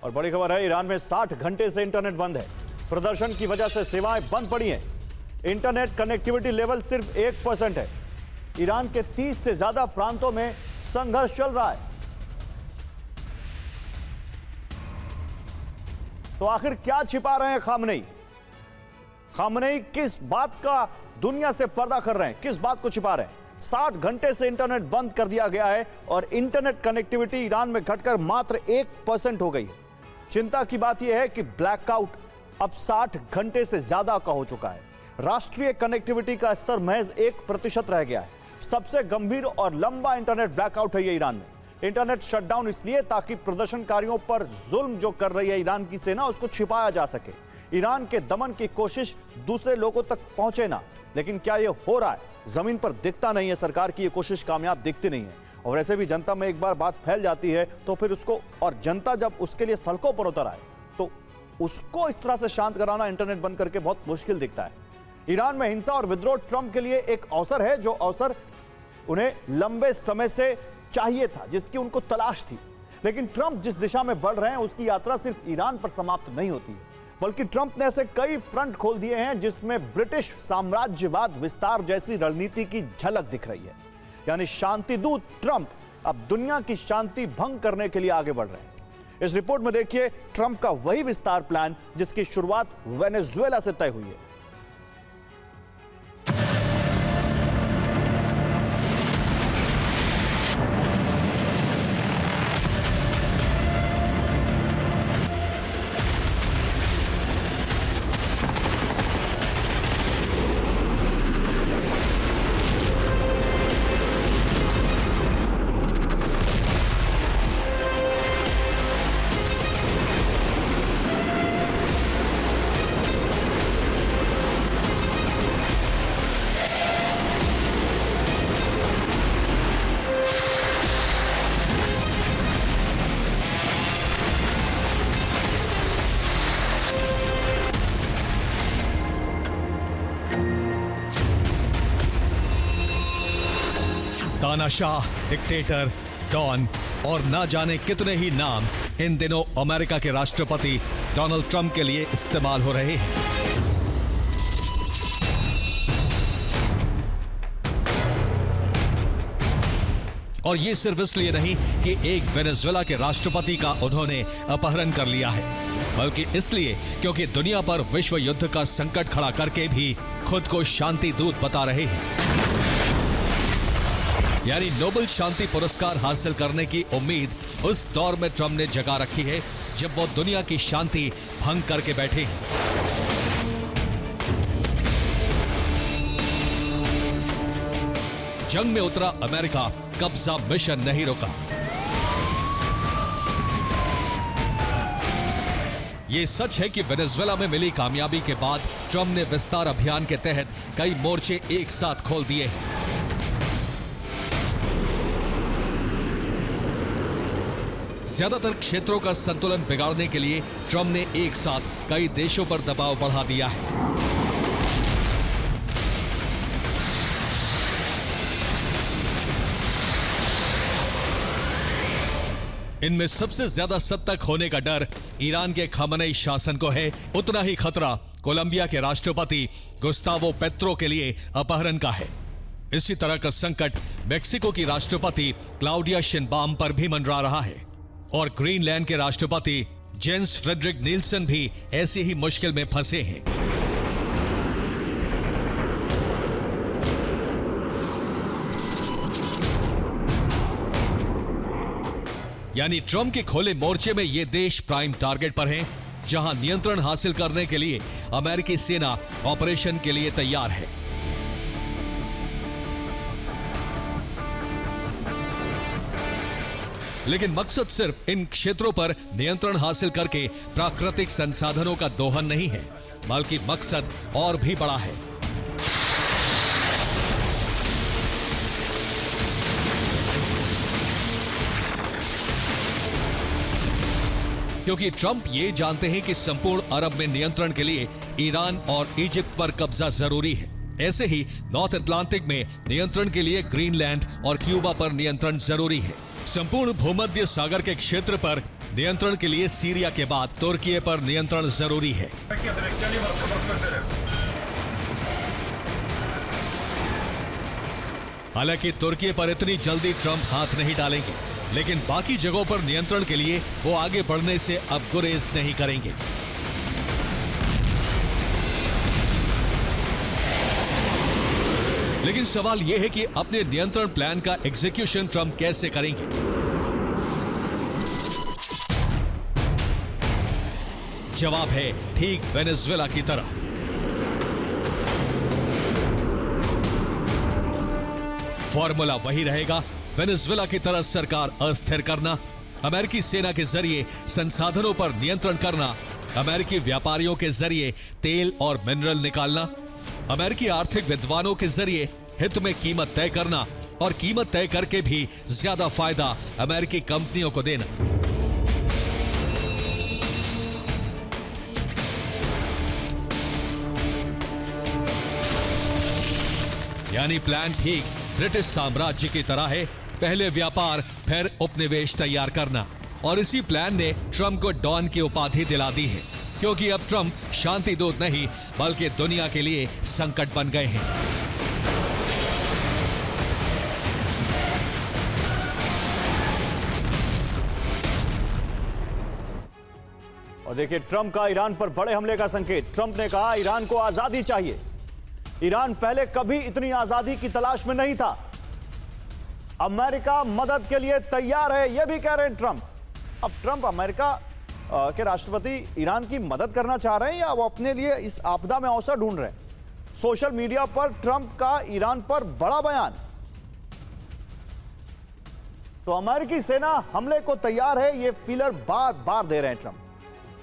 और बड़ी खबर है, ईरान में 60 घंटे से इंटरनेट बंद है। प्रदर्शन की वजह से सेवाएं बंद पड़ी हैं। इंटरनेट कनेक्टिविटी लेवल सिर्फ 1% है। ईरान के 30 से ज्यादा प्रांतों में संघर्ष चल रहा है। तो आखिर क्या छिपा रहे हैं खामनेई? खामनेई किस बात का दुनिया से पर्दा कर रहे हैं? किस बात को छिपा रहे हैं? 60 घंटे से इंटरनेट बंद कर दिया गया है और इंटरनेट कनेक्टिविटी ईरान में घटकर मात्र 1% हो गई है। चिंता की बात यह है कि ब्लैकआउट अब 60 घंटे से ज्यादा का हो चुका है। राष्ट्रीय कनेक्टिविटी का स्तर महज 1% रह गया है। सबसे गंभीर और लंबा इंटरनेट ब्लैकआउट है ये ईरान में। इंटरनेट शटडाउन इसलिए ताकि प्रदर्शनकारियों पर जुल्म जो कर रही है ईरान की सेना, उसको छिपाया जा सके। ईरान के दमन की कोशिश दूसरे लोगों तक पहुंचे ना। लेकिन क्या यह हो रहा है? जमीन पर दिखता नहीं है। सरकार की यह कोशिश कामयाब दिखती नहीं है। और ऐसे भी जनता में एक बार बात फैल जाती है तो फिर उसको, और जनता जब उसके लिए सड़कों पर उतर आए तो उसको इस तरह से शांत कराना इंटरनेट बंद करके बहुत मुश्किल दिखता है। ईरान में हिंसा और विद्रोह ट्रंप के लिए एक अवसर है, जो अवसर उन्हें लंबे समय से चाहिए था, जिसकी उनको तलाश थी। लेकिन ट्रंप जिस दिशा में बढ़ रहे हैं उसकी यात्रा सिर्फ ईरान पर समाप्त नहीं होती है, बल्कि ट्रंप ने ऐसे कई फ्रंट खोल दिए हैं जिसमें ब्रिटिश साम्राज्यवाद विस्तार जैसी रणनीति की झलक दिख रही है। यानी शांति दूत ट्रंप अब दुनिया की शांति भंग करने के लिए आगे बढ़ रहे हैं। इस रिपोर्ट में देखिए ट्रंप का वही विस्तार प्लान जिसकी शुरुआत वेनेजुएला से तय हुई है। तानाशाह, डिक्टेटर, डॉन और ना जाने कितने ही नाम इन दिनों अमेरिका के राष्ट्रपति डोनाल्ड ट्रंप के लिए इस्तेमाल हो रहे हैं। और ये सिर्फ इसलिए नहीं कि एक वेनेजुएला के राष्ट्रपति का उन्होंने अपहरण कर लिया है, बल्कि इसलिए क्योंकि दुनिया पर विश्व युद्ध का संकट खड़ा करके भी खुद को शांति दूत बता रहे हैं। यानी नोबेल शांति पुरस्कार हासिल करने की उम्मीद उस दौर में ट्रंप ने जगा रखी है जब वो दुनिया की शांति भंग करके बैठे हैं। जंग में उतरा अमेरिका, कब्जा मिशन नहीं रुका। ये सच है कि वेनेजुएला में मिली कामयाबी के बाद ट्रंप ने विस्तार अभियान के तहत कई मोर्चे एक साथ खोल दिए हैं। ज्यादातर क्षेत्रों का संतुलन बिगाड़ने के लिए ट्रंप ने एक साथ कई देशों पर दबाव बढ़ा दिया है। इनमें सबसे ज्यादा सतर्क होने का डर ईरान के खामनेई शासन को है। उतना ही खतरा कोलंबिया के राष्ट्रपति गुस्तावो पेट्रो के लिए अपहरण का है। इसी तरह का संकट मेक्सिको की राष्ट्रपति क्लाउडिया शिनबाम पर भी मंडरा रहा है। और ग्रीनलैंड के राष्ट्रपति जेंस फ्रेडरिक नील्सन भी ऐसी ही मुश्किल में फंसे हैं। यानी ट्रंप के खोले मोर्चे में ये देश प्राइम टारगेट पर हैं, जहां नियंत्रण हासिल करने के लिए अमेरिकी सेना ऑपरेशन के लिए तैयार है। लेकिन मकसद सिर्फ इन क्षेत्रों पर नियंत्रण हासिल करके प्राकृतिक संसाधनों का दोहन नहीं है, बल्कि मकसद और भी बड़ा है। क्योंकि ट्रंप ये जानते हैं कि संपूर्ण अरब में नियंत्रण के लिए ईरान और इजिप्ट पर कब्जा जरूरी है। ऐसे ही नॉर्थ अटलांटिक में नियंत्रण के लिए ग्रीनलैंड और क्यूबा पर नियंत्रण जरूरी है। संपूर्ण भूमध्य सागर के क्षेत्र पर नियंत्रण के लिए सीरिया के बाद तुर्की पर नियंत्रण जरूरी है। हालांकि तुर्की पर इतनी जल्दी ट्रंप हाथ नहीं डालेंगे, लेकिन बाकी जगहों पर नियंत्रण के लिए वो आगे बढ़ने से अब गुरेज नहीं करेंगे। लेकिन सवाल यह है कि अपने नियंत्रण प्लान का एग्जीक्यूशन ट्रंप कैसे करेंगे। जवाब है ठीक वेनेजुएला की तरह। फॉर्मूला वही रहेगा, वेनेजुएला की तरह सरकार अस्थिर करना, अमेरिकी सेना के जरिए संसाधनों पर नियंत्रण करना, अमेरिकी व्यापारियों के जरिए तेल और मिनरल निकालना, अमेरिकी आर्थिक विद्वानों के जरिए हित में कीमत तय करना और कीमत तय करके भी ज्यादा फायदा अमेरिकी कंपनियों को देना। यानी प्लान ठीक ब्रिटिश साम्राज्य की तरह है, पहले व्यापार फिर उपनिवेश तैयार करना। और इसी प्लान ने ट्रंप को डॉन की उपाधि दिला दी है, क्योंकि अब ट्रंप शांति दूत नहीं बल्कि दुनिया के लिए संकट बन गए हैं। और देखिए ट्रंप का ईरान पर बड़े हमले का संकेत। ट्रंप ने कहा ईरान को आजादी चाहिए। ईरान पहले कभी इतनी आजादी की तलाश में नहीं था। अमेरिका मदद के लिए तैयार है, यह भी कह रहे हैं ट्रंप। अब ट्रंप अमेरिका के राष्ट्रपति ईरान की मदद करना चाह रहे हैं या वो अपने लिए इस आपदा में अवसर ढूंढ रहे हैं। सोशल मीडिया पर ट्रंप का ईरान पर बड़ा बयान। तो अमेरिकी सेना हमले को तैयार है, यह फीलर बार बार दे रहे हैं ट्रंप।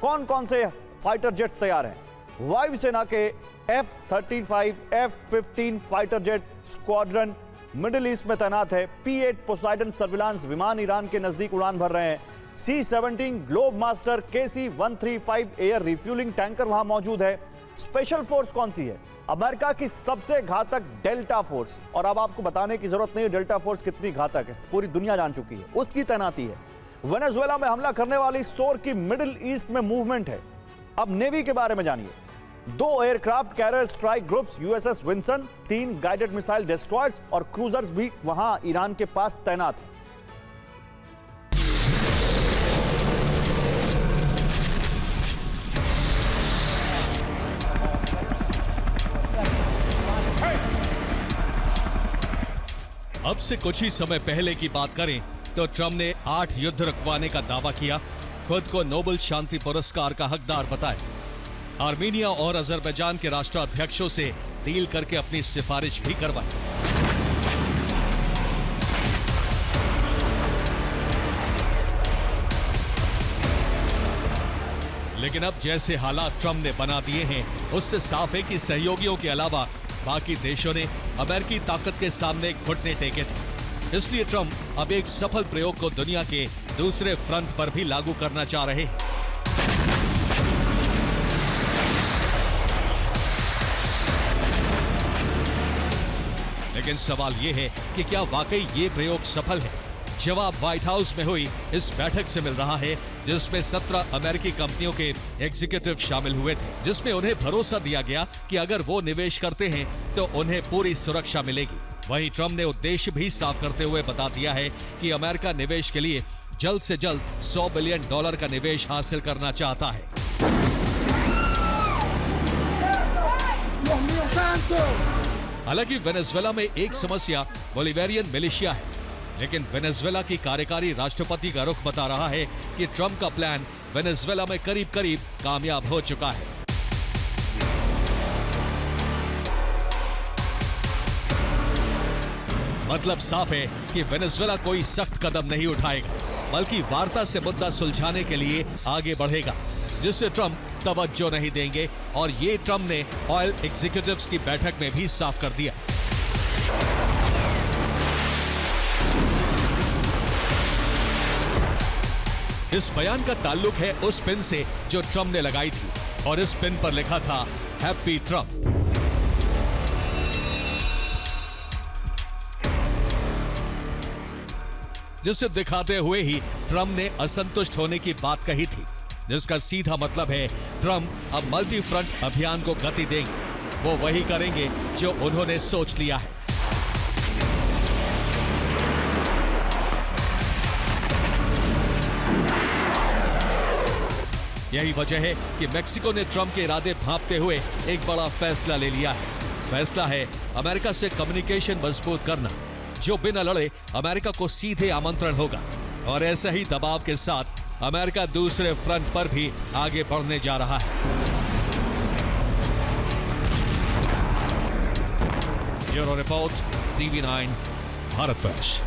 कौन कौन से फाइटर जेट्स तैयार हैं? वायुसेना के F-35, F-15 fighter jet squadron middle east में तैनात है। P-8 पोसाइडन सर्विलांस विमान ईरान के नजदीक उड़ान भर रहे हैं। C-17 globe master KC-135 air refuelling tanker वहां मौजूद है। स्पेशल फोर्स कौन सी है? अमेरिका की सबसे घातक डेल्टा फोर्स। और अब आपको बताने की जरूरत नहीं है डेल्टा फोर्स कितनी घातक है, पूरी दुनिया जान चुकी है। उसकी तैनाती है। वेनेजुएला में हमला करने वाली सोर की मिडिल ईस्ट में मूवमेंट है। अब नेवी के बारे में जानिए। 2 aircraft carrier strike groups USS Vinson, 3 guided missile destroyers और क्रूजर्स भी वहां ईरान के पास तैनात हैं। अब से कुछ ही समय पहले की बात करें तो ट्रंप ने 8 युद्ध रुकवाने का दावा किया, खुद को नोबेल शांति पुरस्कार का हकदार बताया। आर्मीनिया और अजरबैजान के राष्ट्राध्यक्षों से डील करके अपनी सिफारिश भी करवाई। लेकिन अब जैसे हालात ट्रंप ने बना दिए हैं, उससे साफ है कि सहयोगियों के अलावा बाकी देशों ने अमेरिकी ताकत के सामने घुटने टेके थे। इसलिए ट्रंप अब एक सफल प्रयोग को दुनिया के दूसरे फ्रंट पर भी लागू करना चाह रहे हैं। लेकिन सवाल यह है कि क्या वाकई ये प्रयोग सफल है? जवाब व्हाइट हाउस में हुई इस बैठक से मिल रहा है, जिसमें 17 अमेरिकी कंपनियों के एग्जीक्यूटिव शामिल हुए थे, जिसमें उन्हें भरोसा दिया गया कि अगर वो निवेश करते हैं तो उन्हें पूरी सुरक्षा मिलेगी। वहीं ट्रंप ने उद्देश्य भी साफ करते हुए बता दिया है कि अमेरिका निवेश के लिए जल्द से जल्द $100 बिलियन का निवेश हासिल करना चाहता है। हालांकि वेनेजुएला में एक समस्या बोलिवेरियन मिलिशिया है, लेकिन वेनेजुएला की कार्यकारी राष्ट्रपति का रुख बता रहा है कि ट्रंप का प्लान वेनेजुएला में करीब करीब कामयाब हो चुका है। मतलब साफ है कि वेनेजुएला कोई सख्त कदम नहीं उठाएगा, बल्कि वार्ता से मुद्दा सुलझाने के लिए आगे बढ़ेगा, जिससे ट्रंप तवज्जो नहीं देंगे। और ये ट्रंप ने ऑयल एग्जीक्यूटिव्स की बैठक में भी साफ कर दिया। इस बयान का ताल्लुक है उस पिन से जो ट्रंप ने लगाई थी, और इस पिन पर लिखा था हैप्पी ट्रंप। जिसे दिखाते हुए ही ट्रंप ने असंतुष्ट होने की बात कही थी, जिसका सीधा मतलब है ट्रंप अब मल्टी फ्रंट अभियान को गति देंगे। वो वही करेंगे जो उन्होंने सोच लिया है। यही वजह है कि मेक्सिको ने ट्रंप के इरादे भांपते हुए एक बड़ा फैसला ले लिया है। फैसला है अमेरिका से कम्युनिकेशन मजबूत करना, जो बिना लड़े अमेरिका को सीधे आमंत्रण होगा। और ऐसे ही दबाव के साथ अमेरिका दूसरे फ्रंट पर भी आगे बढ़ने जा रहा है। Bureau report, TV9, Bharatvarsh.